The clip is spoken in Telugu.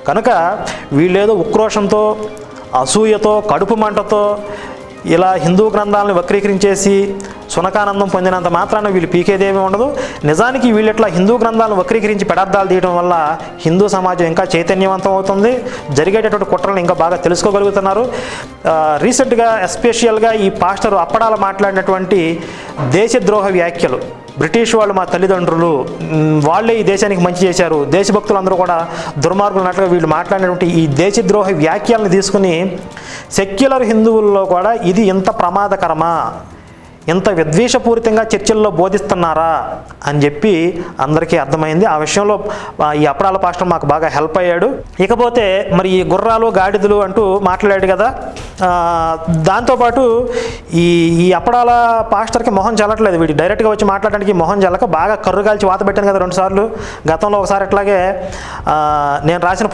కనుక వీళ్ళేదో ఉక్రోషంతో, అసూయతో, కడుపు మంటతో ఇలా హిందూ గ్రంథాలను వక్రీకరించేసి సునకానందం పొందినంత మాత్రాన వీళ్ళు పీకేదేమీ ఉండదు. నిజానికి వీళ్ళు ఇట్లా హిందూ గ్రంథాలను వక్రీకరించి పెడార్థాలు తీయడం వల్ల హిందూ సమాజం ఇంకా చైతన్యవంతం అవుతుంది, జరిగేటటువంటి కుట్రలను ఇంకా బాగా తెలుసుకోగలుగుతున్నారు. రీసెంట్గా ఎస్పెషల్గా ఈ పాస్టర్ అప్పడాల మాట్లాడినటువంటి దేశద్రోహ వ్యాఖ్యలు, బ్రిటిష్ వాళ్ళు మా తల్లిదండ్రులు, వాళ్ళే ఈ దేశానికి మంచి చేశారు, దేశభక్తులందరూ కూడా దుర్మార్గులు అన్నట్లుగా వీళ్ళు మాట్లాడినటువంటి ఈ దేశద్రోహ వ్యాఖ్యలను తీసుకుని సెక్యులర్ హిందువుల్లో కూడా ఇది ఇంత ప్రమాదకరమా, ఇంత విద్వేషపూరితంగా చర్చల్లో బోధిస్తున్నారా అని చెప్పి అందరికీ అర్థమైంది. ఆ విషయంలో ఈ అప్పడాల పాస్టర్ మాకు బాగా హెల్ప్ అయ్యాడు. ఇకపోతే మరి ఈ గుర్రాలు గాడిదలు అంటూ మాట్లాడాడు కదా, దాంతోపాటు ఈ అప్పడాల పాస్టర్కి మొహం చల్లట్లేదు. వీడు డైరెక్ట్గా వచ్చి మాట్లాడడానికి మొహం చల్లక బాగా కర్రు కాల్చి వాత పెట్టాను కదా 2 సార్లు. గతంలో ఒకసారి ఇట్లాగే నేను రాసిన